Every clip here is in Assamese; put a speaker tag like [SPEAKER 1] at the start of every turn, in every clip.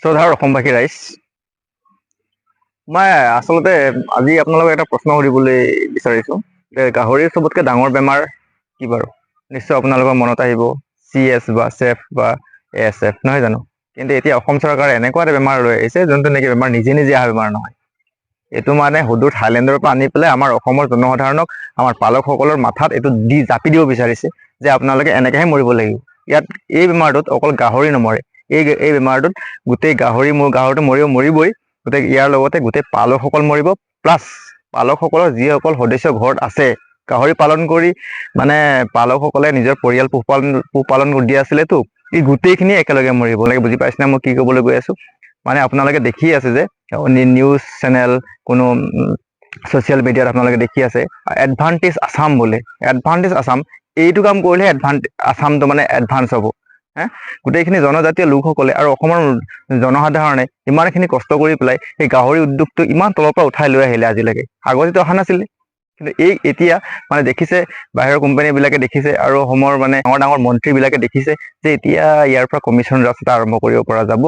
[SPEAKER 1] শ্ৰদ্ধাৰ অসমবাসী ৰাইজ, মই আচলতে আজি আপোনালোকক এটা প্ৰশ্ন সুধিবলৈ বিচাৰিছোঁ যে গাহৰিৰ চবতকৈ ডাঙৰ বেমাৰ কি বাৰু? নিশ্চয় আপোনালোকৰ মনত আহিব CS বা চেফ বা ASF, নহয় জানো? কিন্তু এতিয়া অসম চৰকাৰে এনেকুৱা এটা বেমাৰ লৈ আহিছে যোনটো নেকি বেমাৰ নিজে নিজে অহা বেমাৰ নহয়। এইটো মানে সুদূৰ থাইলেণ্ডৰ পৰা আনি পেলাই আমাৰ অসমৰ জনসাধাৰণক, আমাৰ পালকসকলৰ মাথাত এইটো জাপি দিব বিচাৰিছে যে আপোনালোকে এনেকৈহে মৰিব লাগিব। ইয়াত এই বেমাৰটোত অকল গাহৰি নমৰে, এই বেমাৰটোত গোটেই গাহৰিটো মৰিবই, গোটেই ইয়াৰ লগতে গোটেই পালকসকল মৰিব, প্লাছ পালকসকলৰ যিসকল সদস্য ঘৰত আছে গাহৰি পালন কৰি, মানে পালকসকলে নিজৰ পৰিয়াল পোহপালন কৰি দি আছিলেতো, এই গোটেইখিনি একেলগে মৰিব লাগে। বুজি পাইছেনে মই কি ক'বলৈ গৈ আছোঁ? মানে আপোনালোকে দেখি আছে যে নিউজ চেনেল, কোনো ছ'চিয়েল মিডিয়াত আপোনালোকে দেখি আছে এডভান্টেজ আছাম বোলে। এডভান্টেজ আছাম, এইটো কাম কৰিলেহে আছামটো মানে এডভান্স হ'ব। গোটেইখিনি জনজাতীয় লোকসকলে আৰু অসমৰ জনসাধাৰণে ইমানখিনি কষ্ট কৰি পেলাই এই গাহৰি উদ্যোগটো ইমান তলৰ পৰা উঠাই লৈ আহিলে আজিলৈকে। আগতেতো অহা নাছিলে, কিন্তু এতিয়া মানে দেখিছে, বাহিৰৰ কোম্পানীবিলাকে দেখিছে আৰু অসমৰ মানে ডাঙৰ ডাঙৰ মন্ত্ৰীবিলাকে দেখিছে যে এতিয়া ইয়াৰ পৰা কমিশ্যন ৰাস্তা আৰম্ভ কৰিব পৰা যাব।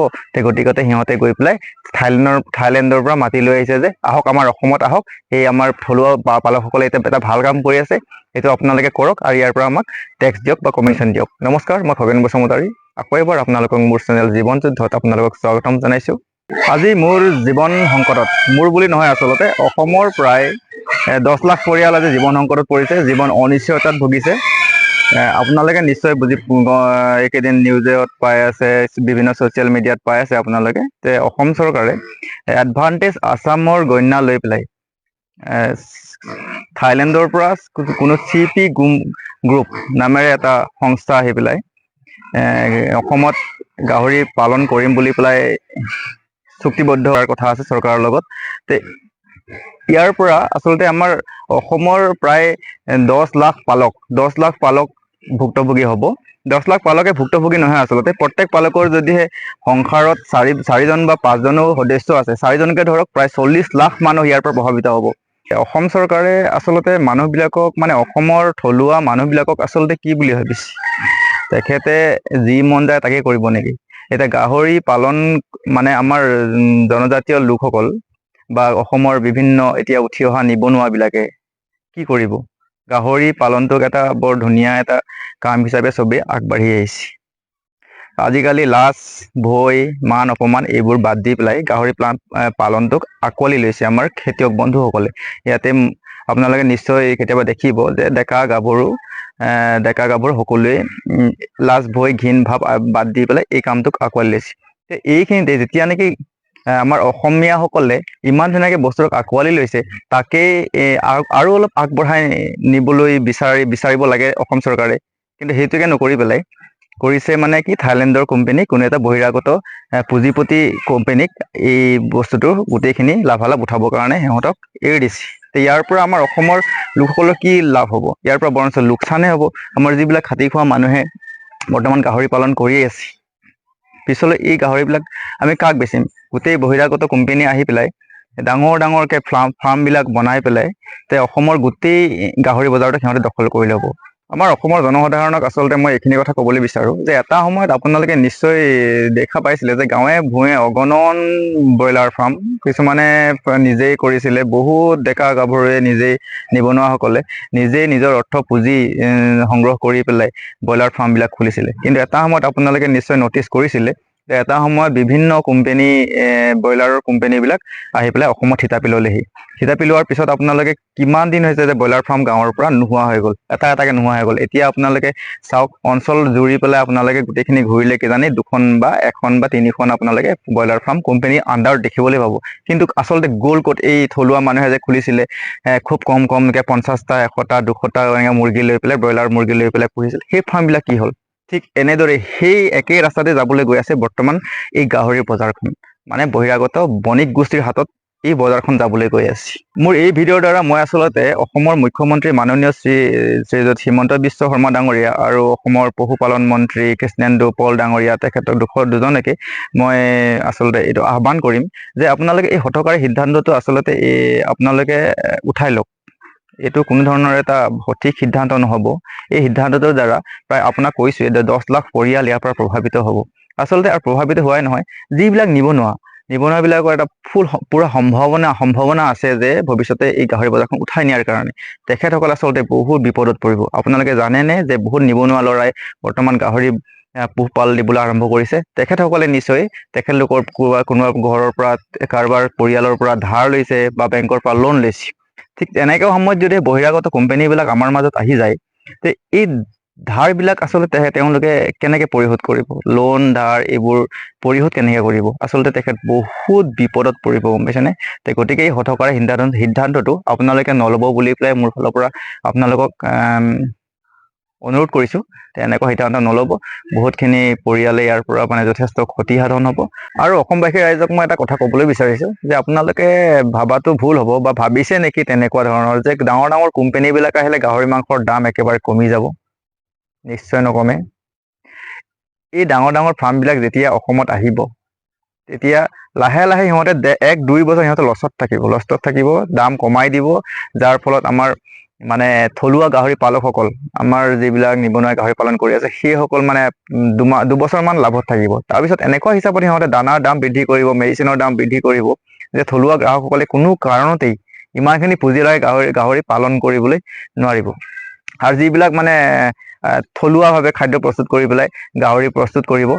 [SPEAKER 1] গতিকে সিহঁতে গৈ পেলাই থাইলেণ্ডৰ পৰা মাতি লৈ আহিছে যে আহক, আমাৰ অসমত আহক, এই আমাৰ থলুৱা পালকসকলে এতিয়া এটা ভাল কাম কৰি আছে, এইটো আপোনালোকে কৰক আৰু ইয়াৰ পৰা আমাক টেক্স দিয়ক বা কমিশ্যন দিয়ক। নমস্কাৰ, মই খগেন বসুমতাৰী। আকৌ এবাৰ আপোনালোকক মোৰ চেনেল জীৱন যুদ্ধত আপোনালোকক স্বাগতম জনাইছোঁ। আজি মোৰ জীৱন সংকটত, মোৰ বুলি নহয় আচলতে অসমৰ প্ৰায় 10 লাখ পৰিয়াল আজি জীৱন সংকটত পৰিছে, জীৱন অনিশ্চয়তাত ভুগিছে। আপোনালোকে নিশ্চয় এইকেইদিন নিউজত পাই আছে, বিভিন্ন ছ'চিয়েল মিডিয়াত পাই আছে আপোনালোকে যে অসম চৰকাৰে এডভান্টেজ আছামৰ গণ্যা লৈ পেলাই থাইলেণ্ডৰ পৰা কোনো CP গ্ৰুপ নামেৰে এটা সংস্থা আহি পেলাই অসমত গাহৰি পালন কৰিম বুলি পেলাই চুক্তিবদ্ধ হোৱাৰ কথা আছে চৰকাৰৰ লগত। ইয়াৰ পৰা আচলতে আমাৰ অসমৰ প্ৰায় 10 লাখ পালক ভুক্তভোগী হ'ব। 10 লাখ পালকে ভুক্তভোগী নহয়, আচলতে প্ৰত্যেক পালকৰ যদিহে সংসাৰত চাৰিজন বা 5জনো সদস্য আছে, 4জনকে ধৰক, প্ৰায় 40 লাখ মানুহ ইয়াৰ পৰা প্ৰভাৱিত হ'ব। অসম চৰকাৰে আচলতে মানুহবিলাকক, মানে অসমৰ থলুৱা মানুহবিলাকক আচলতে কি বুলি ভাবিছে? তেখেতে যি মন যায় তাকে কৰিব নেকি? এতিয়া গাহৰি পালন মানে আমাৰ জনজাতীয় লোকসকল বা অসমৰ বিভিন্ন এতিয়া উঠি অহা নিবনুৱাবিলাকে কি কৰিব? গাহৰি পালনটোক এটা বৰ ধুনীয়া এটা কাম হিচাপে চবেই আগবাঢ়ি আহিছে। আজিকালি লাজ, ভয়, মান অপমান এইবোৰ বাদ দি পেলাই গাহৰি পালনটোক আঁকোৱালি লৈছে আমাৰ খেতিয়ক বন্ধুসকলে। ইয়াতে আপোনালোকে নিশ্চয় কেতিয়াবা দেখিব যে ডেকা গাভৰু সকলোৱে লাজ, ভয়, ঘিণ ভাৱ বাদ দি পেলাই এই কামটোক আঁকোৱালি লৈছে। এইখিনিতে যেতিয়া নেকি আমাৰ অসমীয়াসকলে ইমান ধুনীয়াকৈ বস্তুটোক আঁকোৱালি লৈছে, তাকেই আৰু অলপ আগবঢ়াই নিবলৈ বিচাৰিব লাগে অসম চৰকাৰে। কিন্তু সেইটোকে নকৰি পেলাই কৰিছে মানে কি, থাইলেণ্ডৰ কোম্পানী, কোনো এটা বহিৰাগত পুঁজিপতি কোম্পানীক এই বস্তুটো গোটেইখিনি লাভালাভ উঠাবৰ কাৰণে সিহঁতক এৰি দিছে। ইয়াৰ পৰা আমাৰ অসমৰ লোকসকলৰ কি লাভ হ'ব? ইয়াৰ পৰা বৰঞ্চ লোকচানহে হ'ব। আমাৰ যিবিলাক খাটি খোৱা মানুহে বৰ্তমান গাহৰি পালন কৰিয়ে আছে, পিছলৈ এই গাহৰিবিলাক আমি কাক বেচিম? গোটেই বহিৰাগত কোম্পানী আহি পেলাই ডাঙৰকৈ ফাৰ্মবিলাক বনাই পেলাই অসমৰ গোটেই গাহৰি বজাৰতে সিহঁতে দখল কৰি ল'ব। আমাৰ অসমৰ জনসাধাৰণক আচলতে মই এইখিনি কথা ক'বলৈ বিচাৰোঁ যে এটা সময়ত আপোনালোকে নিশ্চয় দেখা পাইছিলে যে গাঁৱে ভূঞে অগণন ব্ৰইলাৰ ফাৰ্ম কিছুমানে নিজেই কৰিছিলে। বহুত ডেকা গাভৰুৱে নিজেই, নিবনুৱাসকলে নিজেই নিজৰ অৰ্থ পুঁজি সংগ্ৰহ কৰি পেলাই ব্ৰইলাৰ ফাৰ্মবিলাক খুলিছিলে। কিন্তু এটা সময়ত আপোনালোকে নিশ্চয় ন'টিচ কৰিছিলে যে এটা সময়ত বিভিন্ন কোম্পানী, ব্ৰইলাৰৰ কোম্পানীবিলাক আহি পেলাই অসমত থিতাপি ল'লেহি। থিতাপি লোৱাৰ পিছত আপোনালোকে কিমান দিন হৈছে যে ব্ৰইলাৰ ফাৰ্ম গাঁৱৰ পৰা নোহোৱা হৈ গ'ল, এটাকৈ নোহোৱা হৈ গ'ল। এতিয়া আপোনালোকে চাওক, অঞ্চল জুৰি পেলাই আপোনালোকে গোটেইখিনি ঘূৰিলে কিজানি 2খন বা 1খন বা 3খন আপোনালোকে ব্ৰইলাৰ ফাৰ্ম কোম্পানী আণ্ডাৰত দেখিবলৈ পাব। কিন্তু আচলতে গ'ল ক'ত? এই থলুৱা মানুহে যে খুলিছিলে, খুব কমকৈ 50টা, 100টা, 200টা এনেকৈ মুৰ্গী লৈ পেলাই, ব্ৰইলাৰ মুৰ্গী লৈ পেলাই পুহিছিল, সেই ফাৰ্মবিলাক কি হ'ল? ঠিক এনেদৰে সেই একেই ৰাস্তাতে যাবলৈ গৈ আছে বৰ্তমান এই গাহৰিৰ বজাৰখন। মানে বহিৰাগত বণিক গোষ্ঠীৰ হাতত এই বজাৰখন যাবলৈ গৈ আছে। মোৰ এই ভিডিঅ'ৰ দ্বাৰা মই আচলতে অসমৰ মুখ্যমন্ত্ৰী মাননীয় শ্ৰীযুত হিমন্ত বিশ্ব শৰ্মা ডাঙৰীয়া আৰু অসমৰ পশুপালন মন্ত্ৰী কৃষ্ণেন্দু পল ডাঙৰীয়া, তেখেতক দুজনকে মই আচলতে এইটো আহ্বান কৰিম যে আপোনালোকে এই হঠকাৰী সিদ্ধান্তটো আচলতে আপোনালোকে উঠাই লওক। এইটো কোনো ধৰণৰ এটা সঠিক সিদ্ধান্ত নহ'ব। এই সিদ্ধান্তটোৰ দ্বাৰা প্ৰায় আপোনাক কৈছোঁৱে যে 10 লাখ পৰিয়াল ইয়াৰ পৰা প্ৰভাৱিত হ'ব। আচলতে আৰু প্ৰভাৱিত হোৱাই নহয়, যিবিলাক নিবনুৱাবিলাকৰ এটা পুৰা সম্ভাৱনা আছে যে ভৱিষ্যতে এই গাহৰি বজাৰখন উঠাই নিয়াৰ কাৰণে তেখেতসকল আচলতে বহুত বিপদত পৰিব। আপোনালোকে জানেনে যে বহুত নিবনুৱা ল'ৰাই বৰ্তমান গাহৰি পোহপাল দিবলৈ আৰম্ভ কৰিছে। তেখেতসকলে নিশ্চয় তেখেতলোকৰ কোনোবা ঘৰৰ পৰা, কাৰোবাৰ পৰিয়ালৰ পৰা ধাৰ লৈছে বা বেংকৰ পৰা লোন লৈছে। ঠিক তেনেকুৱা সময়ত যদি বহিৰাগত কোম্পানীবিলাক আমাৰ মাজত আহি যায়, তে এই ধাৰবিলাক আচলতে তেওঁলোকে কেনেকৈ পৰিশোধ কৰিব? লোন ধাৰ এইবোৰ পৰিশোধ কেনেকৈ কৰিব? আচলতে তেখেত বহুত বিপদত পৰিব, গম পাইছেনে? গতিকে এই হঠকাৰী সিদ্ধান্তটো আপোনালোকে নল'ব বুলি পেলাই মোৰ ফালৰ পৰা আপোনালোকক অনুৰোধ কৰিছোঁ। এনেকুৱা সিদ্ধান্ত নল'ব, বহুতখিনি পৰিয়ালে ইয়াৰ পৰা মানে যথেষ্ট ক্ষতিসাধন হ'ব। আৰু অসমবাসী ৰাইজক মই এটা কথা ক'বলৈ বিচাৰিছোঁ যে আপোনালোকে ভাবাটো ভুল হ'ব বা ভাবিছে নেকি তেনেকুৱা ধৰণৰ যে ডাঙৰ কোম্পানীবিলাক আহিলে গাহৰি মাংসৰ দাম একেবাৰে কমি যাব? নিশ্চয় নকমে। এই ডাঙৰ ফাৰ্মবিলাক যেতিয়া অসমত আহিব, তেতিয়া লাহে লাহে সিহঁতে 1-2 বছৰ সিহঁতে লষ্টত থাকিব, দাম কমাই দিব, যাৰ ফলত আমাৰ মানে থলুৱা গাহৰি পালকসকল, আমাৰ যিবিলাক নিবনুৱা গাহৰি পালন কৰি আছে, সেইসকল মানে দুবছৰমান লাভত থাকিব। তাৰপিছত এনেকুৱা হিচাপত সিহঁতে দানাৰ দাম বৃদ্ধি কৰিব, মেডিচিনৰ দাম বৃদ্ধি কৰিব যে থলুৱা গ্ৰাহকসকলে কোনো কাৰণতেই ইমানখিনি পুঁজি লগাই গাহৰি পালন কৰিবলৈ নোৱাৰিব। আৰু যিবিলাক মানে থলুৱাভাৱে খাদ্য প্ৰস্তুত কৰি পেলাই গাহৰি প্ৰস্তুত কৰিব,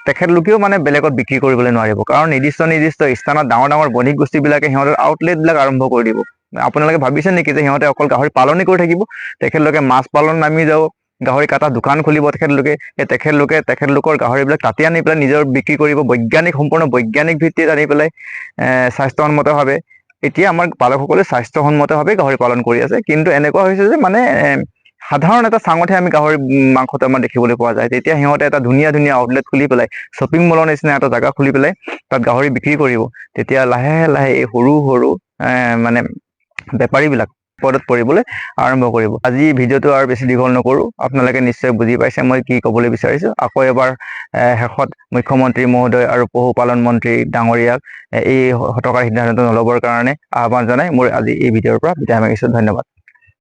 [SPEAKER 1] তেখেতলোকেও মানে বেলেগত বিক্ৰী কৰিবলৈ নোৱাৰিব। কাৰণ নিৰ্দিষ্ট স্থানত ডাঙৰ বণিক গোষ্ঠীবিলাকে সিহঁতৰ আউটলেটবিলাক আৰম্ভ কৰি দিব। আপোনালোকে ভাবিছে নেকি যে সিহঁতে অকল গাহৰি পালনেই কৰি থাকিব? তেখেতলোকে মাছ পালন নামি যাব, গাহৰি কাটা দোকান খুলিব তেখেতলোকে। তেখেতলোকৰ গাহৰিবিলাক তাতে আনি পেলাই নিজৰ বিক্ৰী কৰিব, সম্পূৰ্ণ বৈজ্ঞানিক ভিত্তিত আনি পেলাই স্বাস্থ্যসন্মতভাৱে। এতিয়া আমাৰ পালকসকলে স্বাস্থ্যসন্মতভাৱে গাহৰি পালন কৰি আছে, কিন্তু এনেকুৱা হৈছে যে মানে সাধাৰণ এটা চাঙতহে আমি গাহৰি মাংসটো আমাৰ দেখিবলৈ পোৱা যায়। তেতিয়া সিহঁতে এটা ধুনীয়া আউটলেট খুলি পেলাই, শ্বপিং মলৰ নিচিনা এটা জেগা খুলি পেলাই তাত গাহৰি বিক্ৰী কৰিব। তেতিয়া লাহে লাহে এই সৰু মানে বেপাৰীবিলাক বিপদত পৰিবলৈ আৰম্ভ কৰিব। আজি ভিডিঅ'টো আৰু বেছি দীঘল নকৰোঁ, আপোনালোকে নিশ্চয় বুজি পাইছে মই কি ক'বলৈ বিচাৰিছোঁ। আকৌ এবাৰ শেষত মুখ্যমন্ত্ৰী মহোদয় আৰু পশুপালন মন্ত্ৰী ডাঙৰীয়াক এই হঠকাৰী সিদ্ধান্ত নল'বৰ কাৰণে আহ্বান জনাই মোৰ আজি এই ভিডিঅ'ৰ পৰা বিদায় মাগিছোঁ। ধন্যবাদ।